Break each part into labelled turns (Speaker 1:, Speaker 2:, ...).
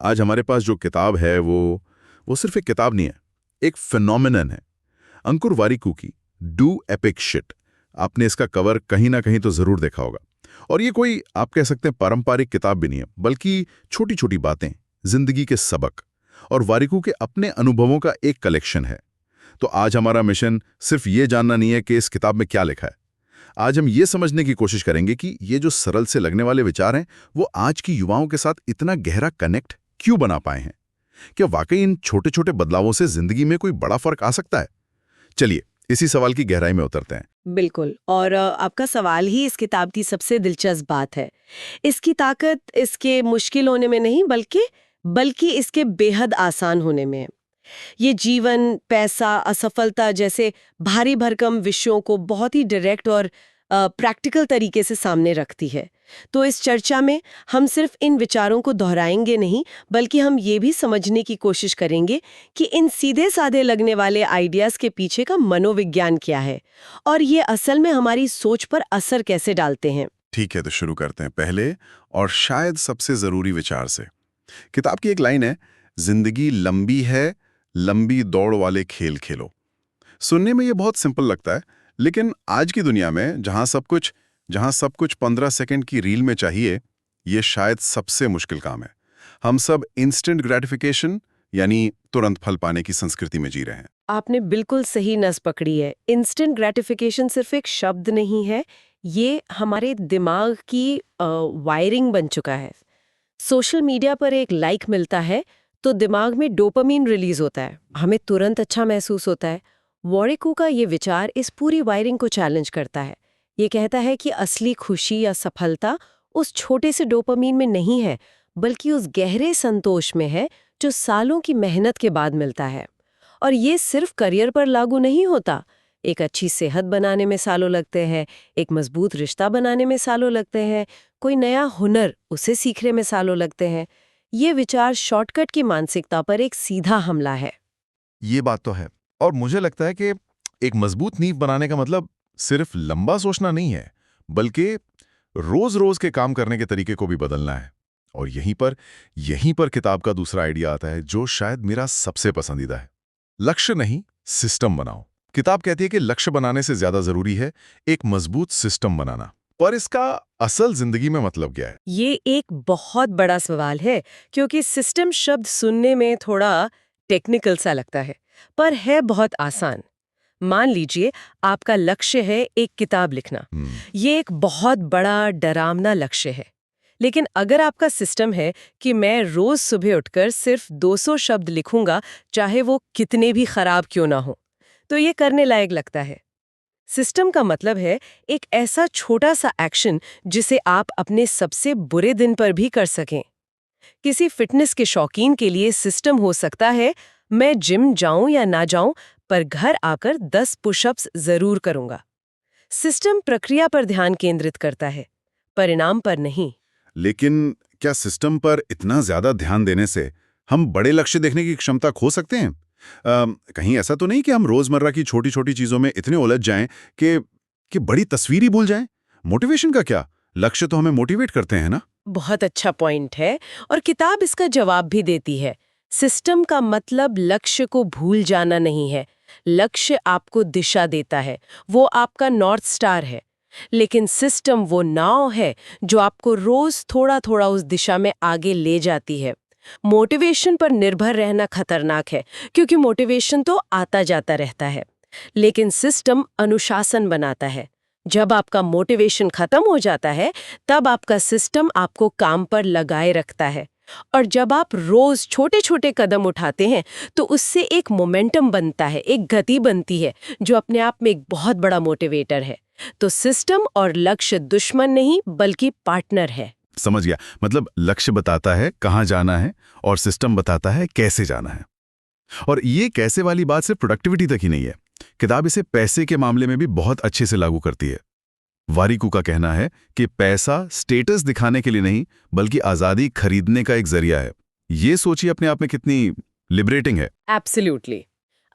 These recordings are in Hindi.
Speaker 1: आज हमारे पास जो किताब है वो सिर्फ एक किताब नहीं है, एक फिनोमिनन है। अंकुर वारिकू की डू एपिक शिट, आपने इसका कवर कहीं ना कहीं तो जरूर देखा होगा। और ये कोई आप कह सकते हैं पारंपरिक किताब भी नहीं है, बल्कि छोटी छोटी बातें, जिंदगी के सबक और वारिकू के अपने अनुभवों का एक कलेक्शन है। तो आज हमारा मिशन सिर्फ ये जानना नहीं है कि इस किताब में क्या लिखा है। आज हम ये समझने की कोशिश करेंगे कि ये जो सरल से लगने वाले विचार हैं वो आज की युवाओं के साथ इतना गहरा कनेक्ट क्यों बना पाए हैं। क्या वाकई इन छोटे छोटे बदलावों से जिंदगी में कोई बड़ा फर्क आ सकता है? चलिए इसी सवाल की गहराई में उतरते हैं।
Speaker 2: बिल्कुल। और आपका सवाल ही इस किताब की सबसे दिलचस्प बात है। इसकी ताकत इसके मुश्किल होने में नहीं बल्कि इसके बेहद आसान होने में है। ये जीवन, पैसा, असफलता जैसे भारी भरकम विषयों को बहुत ही डायरेक्ट और प्रैक्टिकल तरीके से सामने रखती है। तो इस चर्चा में हम सिर्फ इन विचारों को दोहराएंगे नहीं, बल्कि हम ये भी समझने की कोशिश करेंगे कि इन सीधे साधे लगने वाले आइडियाज के पीछे का मनोविज्ञान क्या है और ये असल में हमारी सोच पर असर कैसे डालते हैं।
Speaker 1: ठीक है, तो शुरू करते हैं पहले और शायद सबसे जरूरी विचार से। किताब की एक लाइन है, जिंदगी लंबी है, लंबी दौड़ वाले खेल खेलो। सुनने में ये बहुत सिंपल लगता है, लेकिन आज की दुनिया में जहां सब कुछ 15 सेकंड की रील में चाहिए, ये शायद सबसे मुश्किल काम है। हम सब इंस्टेंट ग्रेटिफिकेशन यानी तुरंत फल पाने की संस्कृति में जी रहे हैं।
Speaker 2: आपने बिल्कुल सही नस पकड़ी है। इंस्टेंट ग्रेटिफिकेशन सिर्फ एक शब्द नहीं है, ये हमारे दिमाग की वायरिंग बन चुका है। सोशल मीडिया पर एक लाइक मिलता है तो दिमाग में डोपामीन रिलीज होता है, हमें तुरंत अच्छा महसूस होता है। वॉरेकू का ये विचार इस पूरी वायरिंग को चैलेंज करता है। ये कहता है कि असली खुशी या सफलता उस छोटे से डोपामीन में नहीं है, बल्कि उस गहरे संतोष में है जो सालों की मेहनत के बाद मिलता है। और ये सिर्फ करियर पर लागू नहीं होता। एक अच्छी सेहत बनाने में सालों लगते हैं, एक मजबूत रिश्ता बनाने में सालों लगते हैं, कोई नया हुनर उसे सीखने में सालों लगते हैं। ये विचार शॉर्टकट की मानसिकता पर एक सीधा हमला है।
Speaker 3: ये बात तो है। और मुझे लगता है कि एक मजबूत नींव बनाने का मतलब सिर्फ लंबा सोचना नहीं है, बल्कि रोज रोज के काम करने के तरीके को भी बदलना है। और यहीं पर किताब का दूसरा आइडिया आता है, जो शायद मेरा सबसे पसंदीदा है। लक्ष्य नहीं, सिस्टम बनाओ। किताब कहती है कि लक्ष्य बनाने से ज्यादा जरूरी है एक मजबूत सिस्टम बनाना। पर इसका असल जिंदगी में मतलब क्या है?
Speaker 2: ये एक बहुत बड़ा सवाल है, क्योंकि सिस्टम शब्द सुनने में थोड़ा टेक्निकल सा लगता है, पर है बहुत आसान। मान लीजिए आपका लक्ष्य है एक किताब लिखना। ये एक बहुत बड़ा डरावना लक्ष्य है। लेकिन अगर आपका सिस्टम है कि मैं रोज सुबह उठकर सिर्फ 200 शब्द लिखूंगा, चाहे वो कितने भी खराब क्यों ना हो, तो ये करने लायक लगता है। सिस्टम का मतलब है एक ऐसा छोटा सा एक्शन जिसे आप अपने सबसे बुरे दिन पर भी कर सकें। किसी फिटनेस के शौकीन के लिए सिस्टम हो सकता है, मैं जिम जाऊं या ना जाऊं, पर घर आकर 10 पुशअप्स जरूर करूंगा। सिस्टम प्रक्रिया पर ध्यान केंद्रित करता है, परिणाम पर नहीं।
Speaker 1: लेकिन क्या सिस्टम पर इतना ज्यादा ध्यान देने से हम बड़े लक्ष्य देखने की क्षमता खो सकते हैं? कहीं ऐसा तो नहीं कि हम रोजमर्रा की छोटी छोटी चीजों में इतने उलझ जाएं कि बड़ी तस्वीर ही भूल जाएं? मोटिवेशन का क्या? लक्ष्य तो हमें मोटिवेट करते हैं ना।
Speaker 2: बहुत अच्छा पॉइंट है, और किताब इसका जवाब भी देती है। सिस्टम का मतलब लक्ष्य को भूल जाना नहीं है। लक्ष्य आपको दिशा देता है, वो आपका नॉर्थ स्टार है। लेकिन सिस्टम वो नाव है जो आपको रोज थोड़ा थोड़ा उस दिशा में आगे ले जाती है। मोटिवेशन पर निर्भर रहना खतरनाक है, क्योंकि मोटिवेशन तो आता जाता रहता है, लेकिन सिस्टम अनुशासन बनाता है। जब आपका मोटिवेशन खत्म हो जाता है, तब आपका सिस्टम आपको काम पर लगाए रखता है। और जब आप रोज छोटे छोटे कदम उठाते हैं, तो उससे एक मोमेंटम बनता है, एक गति बनती है, जो अपने आप में एक बहुत बड़ा मोटिवेटर है। तो सिस्टम और लक्ष्य दुश्मन नहीं, बल्कि पार्टनर है।
Speaker 1: समझ गया। मतलब लक्ष्य बताता है कहाँ जाना है और सिस्टम बताता है कैसे जाना है। और ये कैसे वाली बात सिर्फ प्रोडक्टिविटी तक ही नहीं है, किताब इसे पैसे के मामले में भी बहुत अच्छे से लागू करती है। वारिकू का कहना है कि पैसा स्टेटस दिखाने के लिए नहीं, बल्कि आजादी खरीदने का एक जरिया है। ये सोचिए अपने आप में कितनी लिबरेटिंग है।
Speaker 2: एब्सोल्युटली।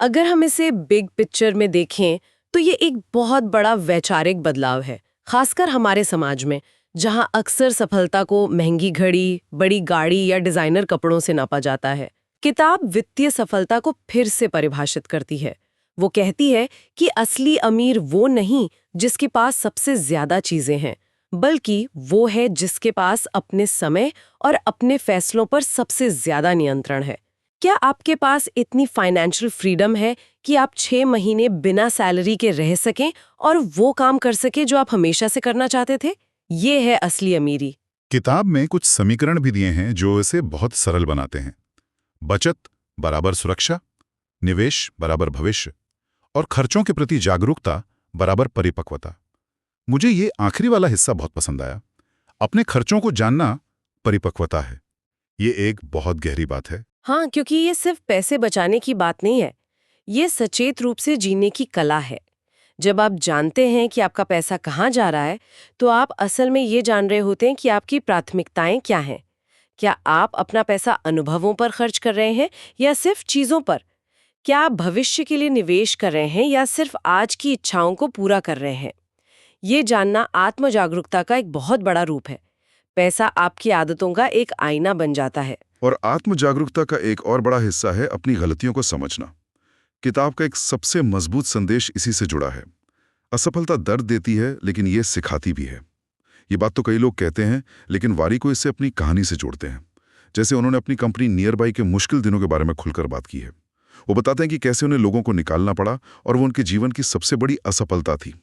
Speaker 2: अगर हम इसे बिग पिक्चर में देखें, तो ये एक बहुत बड़ा वैचारिक बदलाव है, खासकर हमारे समाज में, जहां अक्सर सफलता को महंगी घड़ी, बड़ी गाड़ी या डिजाइनर कपड़ों से नापा जाता है। किताब वित्तीय सफलता को फिर से परिभाषित करती है। वो कहती है कि असली अमीर वो नहीं जिसके पास सबसे ज्यादा चीजें हैं, बल्कि वो है जिसके पास अपने समय और अपने फैसलों पर सबसे ज्यादा नियंत्रण है। क्या आपके पास इतनी फाइनेंशियल फ्रीडम है कि आप 6 महीने बिना सैलरी के रह सकें और वो काम कर सकें जो आप हमेशा से करना चाहते थे? ये है असली अमीरी।
Speaker 1: किताब में कुछ समीकरण भी दिए हैं जो इसे बहुत सरल बनाते हैं। बचत बराबर सुरक्षा, निवेश बराबर भविष्य और खर्चों के प्रति जागरूकता बराबर परिपक्वता। मुझे ये आखिरी वाला हिस्सा बहुत पसंद आया। अपने खर्चों को जानना परिपक्वता है। ये एक बहुत गहरी बात है।
Speaker 2: हाँ, क्योंकि ये सिर्फ पैसे बचाने की बात नहीं है, ये सचेत रूप से जीने की कला है। जब आप जानते हैं कि आपका पैसा कहाँ जा रहा है, तो आप असल में ये जान रहे होते हैं कि आपकी प्राथमिकताएं क्या हैं। क्या आप अपना पैसा अनुभवों पर खर्च कर रहे हैं या सिर्फ चीजों पर? क्या आप भविष्य के लिए निवेश कर रहे हैं या सिर्फ आज की इच्छाओं को पूरा कर रहे हैं? ये जानना आत्म जागरूकता का एक बहुत बड़ा रूप है। पैसा आपकी आदतों का एक आईना बन जाता है।
Speaker 1: और आत्म जागरूकता का एक और बड़ा हिस्सा है अपनी गलतियों को समझना। किताब का एक सबसे मजबूत संदेश इसी से जुड़ा है। असफलता दर्द देती है, लेकिन ये सिखाती भी है। ये बात तो कई लोग कहते हैं, लेकिन वारी को इससे अपनी कहानी से जोड़ते हैं। जैसे उन्होंने अपनी कंपनी नियर बाई के मुश्किल दिनों के बारे में खुलकर बात की है। वो बताते हैं कि कैसे उन्हें लोगों को निकालना पड़ा और वो उनके जीवन की सबसे बड़ी असफलता थी,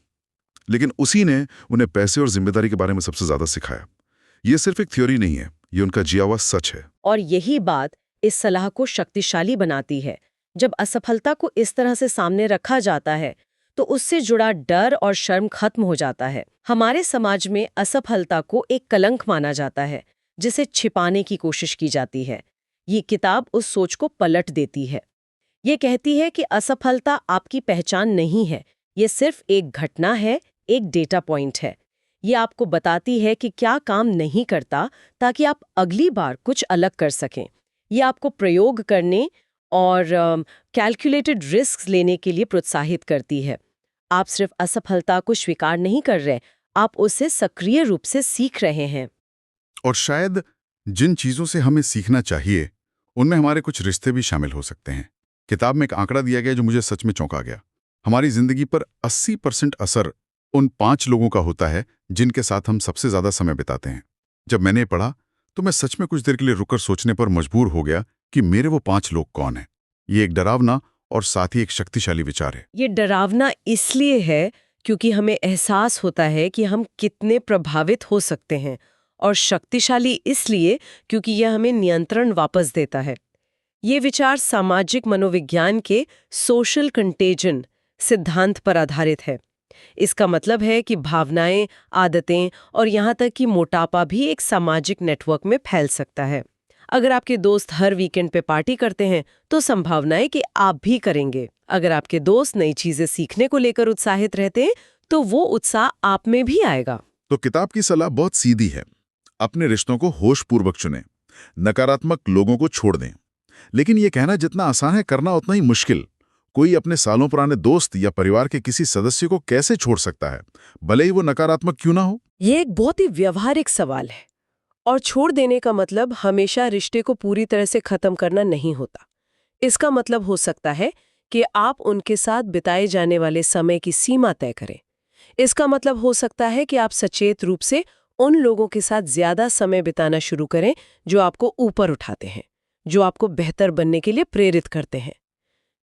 Speaker 1: लेकिन उसी ने उन्हें पैसे और जिम्मेदारी के बारे में सबसे ज्यादा सिखाया। ये सिर्फ एक थ्योरी नहीं है, ये उनका जिया हुआ सच है।
Speaker 2: और यही बात इस सलाह को शक्तिशाली बनाती है। जब असफलता को इस तरह से सामने रखा जाता है, तो उससे जुड़ा डर और शर्म खत्म हो जाता है। हमारे समाज में असफलता को एक कलंक माना जाता है, जिसे छिपाने की कोशिश की जाती है। ये किताब उस सोच को पलट देती है। ये कहती है कि असफलता आपकी पहचान नहीं है, ये सिर्फ एक घटना है, एक डेटा पॉइंट है। ये आपको बताती है कि क्या काम नहीं करता, ताकि आप अगली बार कुछ अलग कर सकें। ये आपको प्रयोग करने और कैलकुलेटेड रिस्क लेने के लिए प्रोत्साहित करती है। आप सिर्फ असफलता को स्वीकार नहीं कर रहे, आप उससे सक्रिय रूप से सीख रहे हैं।
Speaker 1: और शायद जिन चीजों से हमें सीखना चाहिए, उनमें हमारे कुछ रिश्ते भी शामिल हो सकते हैं। किताब में एक आंकड़ा दिया गया जो मुझे सच में चौंका गया। हमारी जिंदगी पर 80% असर उन 5 लोगों का होता है जिनके साथ हम सबसे ज्यादा समय बिताते हैं। जब मैंने पढ़ा तो मैं सच में कुछ देर के लिए रुककर सोचने पर मजबूर हो गया कि मेरे वो 5 लोग कौन हैं। ये एक डरावना और साथ ही एक शक्तिशाली विचार है।
Speaker 2: ये डरावना इसलिए है क्योंकि हमें एहसास होता है कि हम कितने प्रभावित हो सकते हैं, और शक्तिशाली इसलिए क्योंकि यह हमें नियंत्रण वापस देता है। ये विचार सामाजिक मनोविज्ञान के सोशल कंटेजन सिद्धांत पर आधारित है। इसका मतलब है कि भावनाएं, आदतें और यहाँ तक कि मोटापा भी एक सामाजिक नेटवर्क में फैल सकता है। अगर आपके दोस्त हर वीकेंड पे पार्टी करते हैं, तो संभावना है कि आप भी करेंगे। अगर आपके दोस्त नई चीजें सीखने को लेकर उत्साहित रहते हैं, तो वो उत्साह आप में भी आएगा।
Speaker 1: तो किताब की सलाह बहुत सीधी है। अपने रिश्तों को होशपूर्वक चुनें, नकारात्मक लोगों को छोड़ दें। लेकिन ये कहना जितना आसान है, करना उतना ही मुश्किल। कोई अपने सालों पुराने दोस्त या परिवार के किसी सदस्य को कैसे छोड़ सकता है, भले ही वो नकारात्मक क्यों ना हो?
Speaker 2: ये एक बहुत ही व्यवहारिक सवाल है। और छोड़ देने का मतलब हमेशा रिश्ते को पूरी तरह से खत्म करना नहीं होता। इसका मतलब हो सकता है कि आप उनके साथ बिताए जाने वाले समय की सीमा तय करें। इसका मतलब हो सकता है कि आप सचेत रूप से उन लोगों के साथ ज्यादा समय बिताना शुरू करें जो आपको ऊपर उठाते हैं, जो आपको बेहतर बनने के लिए प्रेरित करते हैं।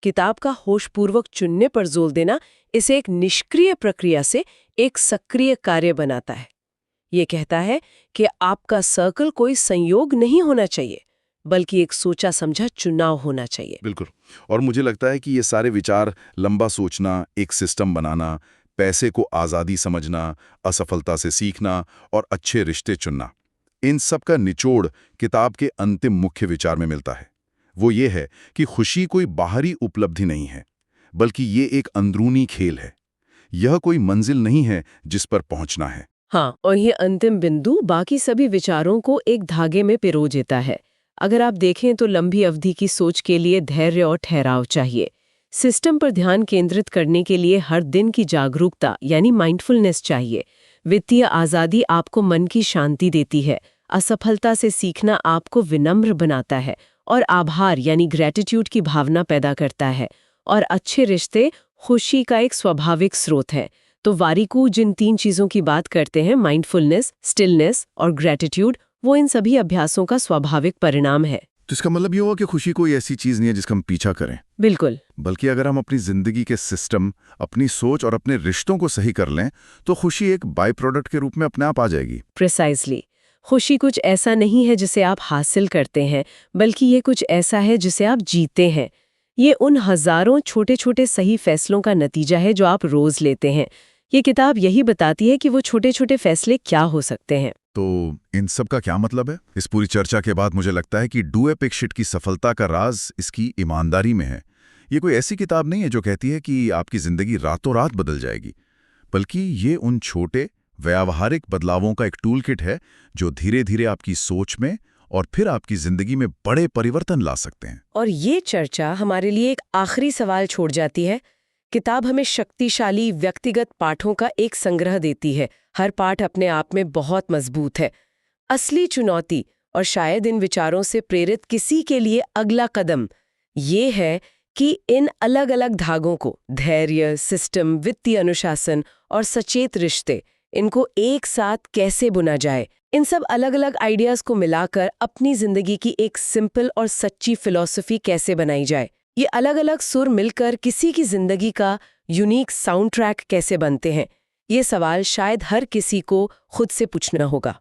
Speaker 2: किताब का होशपूर्वक चुनने पर जोर देना इसे एक निष्क्रिय प्रक्रिया से एक सक्रिय कार्य बनाता है। ये कहता है कि आपका सर्कल कोई संयोग नहीं होना चाहिए, बल्कि एक सोचा समझा चुनाव होना चाहिए।
Speaker 1: बिल्कुल। और मुझे लगता है कि ये सारे विचार, लंबा सोचना, एक सिस्टम बनाना, पैसे को आज़ादी समझना, असफलता से सीखना और अच्छे रिश्ते चुनना, इन सब का निचोड़ किताब के अंतिम मुख्य विचार में मिलता है। वो ये है कि खुशी कोई बाहरी उपलब्धि नहीं है, बल्कि ये एक अंदरूनी खेल है। यह कोई मंजिल नहीं है जिस पर पहुंचना है।
Speaker 2: हाँ, और ये अंतिम बिंदु बाकी सभी विचारों को एक धागे में पिरो देता है। अगर आप देखें तो लंबी अवधि की सोच के लिए धैर्य और ठहराव चाहिए। सिस्टम पर ध्यान केंद्रित करने के लिए हर दिन की जागरूकता यानी माइंडफुलनेस चाहिए। वित्तीय आज़ादी आपको मन की शांति देती है, असफलता से सीखना आपको विनम्र बनाता है और आभार यानी ग्रेटिट्यूड की भावना पैदा करता है। और अच्छे रिश्ते खुशी का एक स्वाभाविक स्रोत है। तो वारिकू जिन 3 चीज़ों की बात करते हैं, माइंडफुलनेस, स्टिलनेस और ग्रेटिट्यूड, वो इन सभी अभ्यासों का स्वाभाविक परिणाम है।
Speaker 3: तो इसका मतलब ये हुआ कि खुशी कोई ऐसी चीज नहीं है जिसका हम पीछा करें,
Speaker 2: बिल्कुल।
Speaker 3: बल्कि अगर हम अपनी जिंदगी के सिस्टम, अपनी सोच और अपने रिश्तों को सही कर लें तो खुशी एक बाय प्रोडक्ट के रूप में अपने आप आ जाएगी।
Speaker 2: प्रिसाइजली। खुशी कुछ ऐसा नहीं है जिसे आप हासिल करते हैं, बल्कि ये कुछ ऐसा है जिसे आप जीते हैं। ये उन हजारों छोटे छोटे सही फैसलों का नतीजा है जो आप रोज लेते हैं। ये किताब यही बताती है कि वो छोटे छोटे फैसले क्या हो सकते हैं।
Speaker 3: तो इन सब का क्या मतलब है? इस पूरी चर्चा के बाद मुझे लगता है कि डू एपिक शिट की सफलता का राज इसकी ईमानदारी में है। ये कोई ऐसी किताब नहीं है जो कहती है कि आपकी जिंदगी रातों रात बदल जाएगी, बल्कि ये उन छोटे व्यावहारिक बदलावों का एक टूल किट है जो धीरे धीरे आपकी सोच में और फिर आपकी जिंदगी में बड़े परिवर्तन ला सकते हैं।
Speaker 2: और ये चर्चा हमारे लिए एक आखिरी सवाल छोड़ जाती है। किताब हमें शक्तिशाली व्यक्तिगत पाठों का एक संग्रह देती है। हर पाठ अपने आप में बहुत मजबूत है। असली चुनौती और शायद इन विचारों से प्रेरित किसी के लिए अगला कदम ये है कि इन अलग अलग धागों को, धैर्य, सिस्टम, वित्तीय अनुशासन और सचेत रिश्ते, इनको एक साथ कैसे बुना जाए। इन सब अलग अलग आइडियाज को मिलाकर अपनी जिंदगी की एक सिंपल और सच्ची फिलॉसफी कैसे बनाई जाए। ये अलग अलग सुर मिलकर किसी की जिंदगी का यूनिक साउंड ट्रैक कैसे बनते हैं। ये सवाल शायद हर किसी को खुद से पूछना होगा।